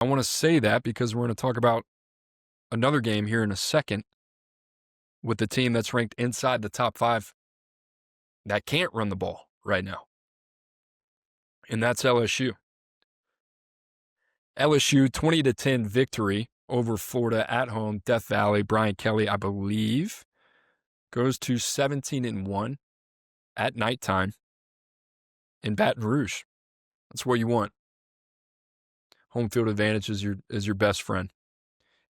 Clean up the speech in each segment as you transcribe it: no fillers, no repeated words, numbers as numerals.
I want to say that because we're going to talk about another game here in a second with the team that's ranked inside the top 5 that can't run the ball right now. And that's LSU. LSU 20-10 victory over Florida at home. Death Valley. Brian Kelly, I believe, goes to 17-1 at nighttime in Baton Rouge. That's what you want. Home field advantage is your best friend.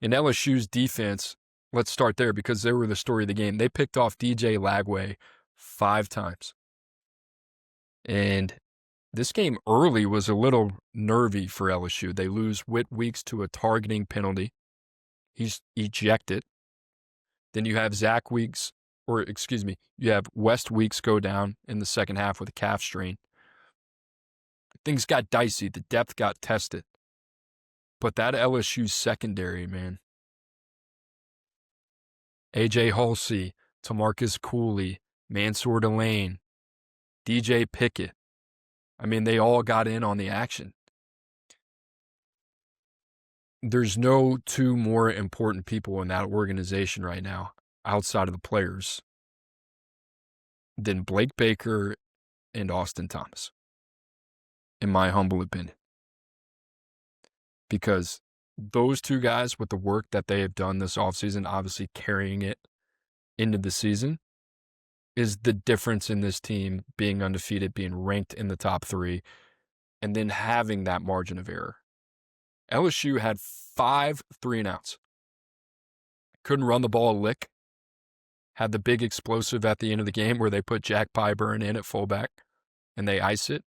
In LSU's defense, let's start there because they were the story of the game. They picked off DJ Lagway 5 times. And this game early was a little nervy for LSU. They lose Whit Weeks to a targeting penalty. He's ejected. Then you have you have West Weeks go down in the second half with a calf strain. Things got dicey. The depth got tested. But that LSU secondary, man. A.J. Halsey, Tamarcus Cooley, Mansour Delane, DJ Pickett. I mean, they all got in on the action. There's no 2 more important people in that organization right now, outside of the players, than Blake Baker and Austin Thomas, in my humble opinion. Because those 2 guys, with the work that they have done this offseason, obviously carrying it into the season, is the difference in this team being undefeated, being ranked in the top 3, and then having that margin of error. LSU had 5 3-and-outs. Couldn't run the ball a lick. Had the big explosive at the end of the game where they put Jack Pyburn in at fullback and they ice it.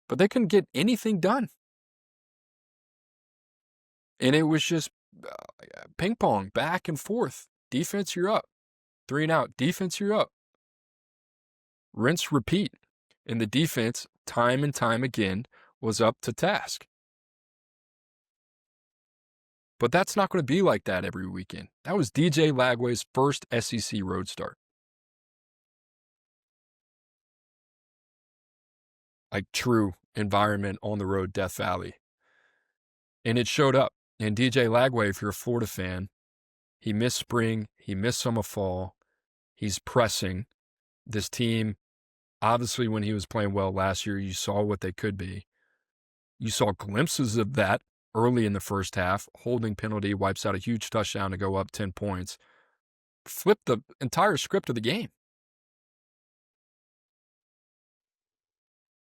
But they couldn't get anything done. And it was just ping pong, back and forth. Defense, you're up. 3-and-out. Defense, you're up. Rinse, repeat. And the defense, time and time again, was up to task. But that's not going to be like that every weekend. That was DJ Lagway's first SEC road start. Like true environment on the road, Death Valley. And it showed up. And DJ Lagway, if you're a Florida fan, he missed spring, he missed summer fall, he's pressing. This team, obviously when he was playing well last year, you saw what they could be. You saw glimpses of that early in the first half. Holding penalty, wipes out a huge touchdown to go up 10 points. Flipped the entire script of the game.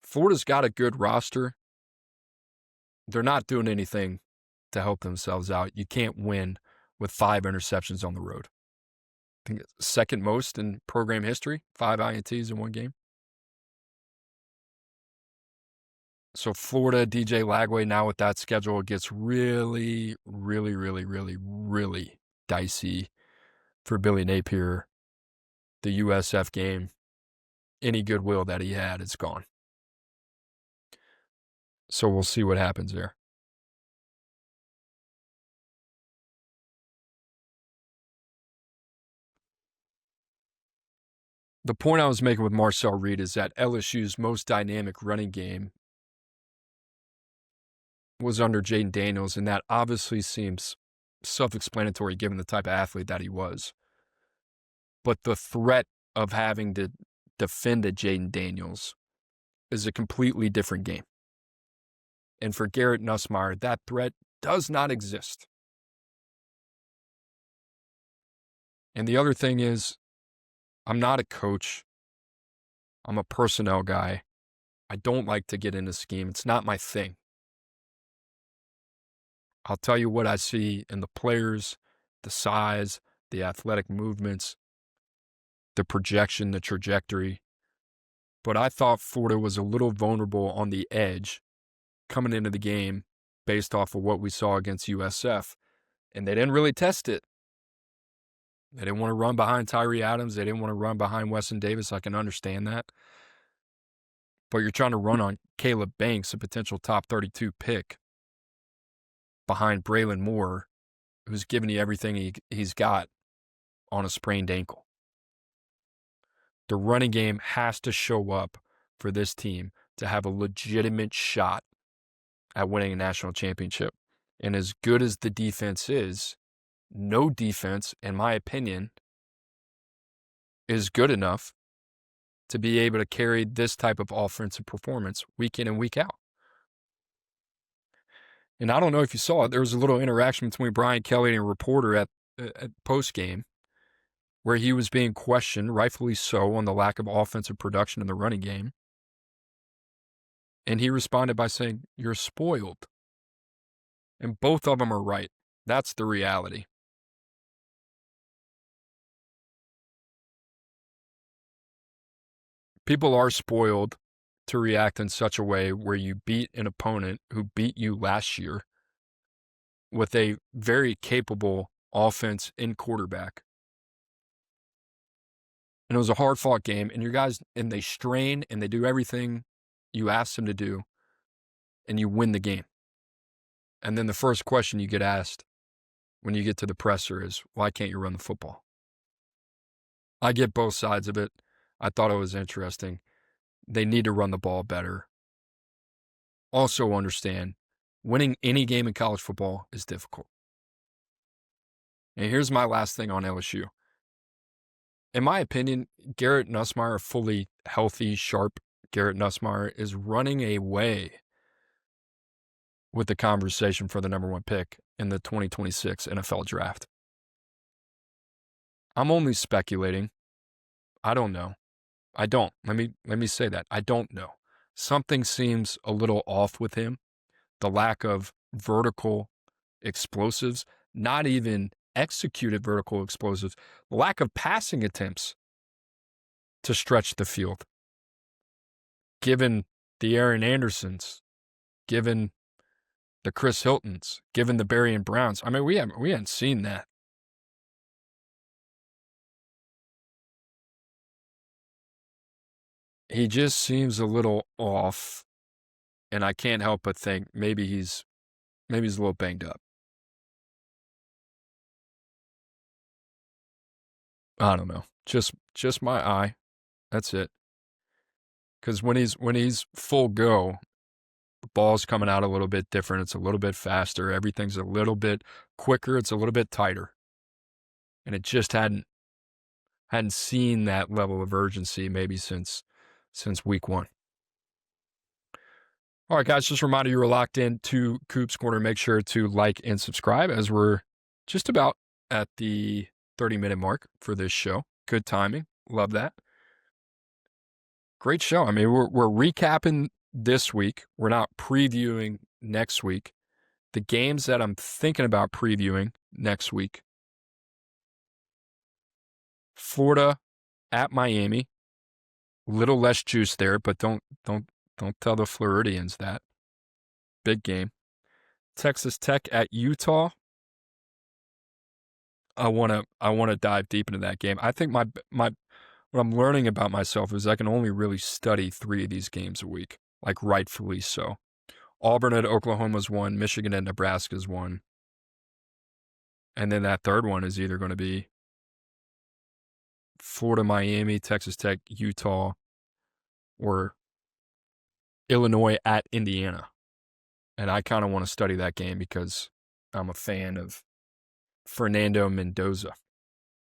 Florida's got a good roster. They're not doing anything to help themselves out. You can't win with 5 interceptions on the road. I think it's second most in program history, 5 INTs in one game. So Florida, DJ Lagway, now with that schedule, it gets really, really, really, really, really dicey for Billy Napier. The USF game, any goodwill that he had, it's gone. So we'll see what happens there. The point I was making with Marcel Reed is that LSU's most dynamic running game was under Jaden Daniels, and that obviously seems self-explanatory given the type of athlete that he was. But the threat of having to defend a Jaden Daniels is a completely different game. And for Garrett Nussmeier, that threat does not exist. And the other thing is, I'm not a coach. I'm a personnel guy. I don't like to get into scheme. It's not my thing. I'll tell you what I see in the players, the size, the athletic movements, the projection, the trajectory. But I thought Florida was a little vulnerable on the edge coming into the game based off of what we saw against USF. And they didn't really test it. They didn't want to run behind Tyree Adams. They didn't want to run behind Weston Davis. I can understand that. But you're trying to run on Caleb Banks, a potential top 32 pick, behind Braylon Moore, who's given you everything he's got on a sprained ankle. The running game has to show up for this team to have a legitimate shot at winning a national championship. And as good as the defense is, no defense, in my opinion, is good enough to be able to carry this type of offensive performance week in and week out. And I don't know if you saw it, there was a little interaction between Brian Kelly and a reporter at post-game where he was being questioned, rightfully so, on the lack of offensive production in the running game. And he responded by saying, "You're spoiled." And both of them are right. That's the reality. People are spoiled to react in such a way where you beat an opponent who beat you last year with a very capable offense and quarterback. And it was a hard-fought game, and your guys, and they strain, and they do everything you ask them to do, and you win the game. And then the first question you get asked when you get to the presser is, why can't you run the football? I get both sides of it. I thought it was interesting. They need to run the ball better. Also understand, winning any game in college football is difficult. And here's my last thing on LSU. In my opinion, Garrett Nussmeier, fully healthy, sharp Garrett Nussmeier, is running away with the conversation for the number 1 pick in the 2026 NFL draft. I'm only speculating. I don't know. I don't. Let me say that. I don't know. Something seems a little off with him. The lack of vertical explosives, not even executed vertical explosives, the lack of passing attempts to stretch the field. Given the Aaron Andersons, given the Chris Hiltons, given the Barry and Browns. I mean, we hadn't seen that. He just seems a little off, and I can't help but think maybe he's a little banged up. I don't know. Just my eye. That's it. Because when he's full go, the ball's coming out a little bit different. It's a little bit faster. Everything's a little bit quicker. It's a little bit tighter. And it just hadn't seen that level of urgency maybe since week 1. All right, guys, just a reminder you were locked in to Coop's Corner. Make sure to like and subscribe as we're just about at the 30-minute mark for this show. Good timing. Love that. Great show. I mean, we're recapping this week. We're not previewing next week. The games that I'm thinking about previewing next week: Florida at Miami. Little less juice there, but don't tell the Floridians that. Big game. Texas Tech at Utah. I want to dive deep into that game. I think my what I'm learning about myself is I can only really study 3 of these games a week, like rightfully so. Auburn at Oklahoma's 1, Michigan at Nebraska's 1. And then that third one is either going to be Florida, Miami, Texas Tech, Utah, or Illinois at Indiana. And I kind of want to study that game because I'm a fan of Fernando Mendoza.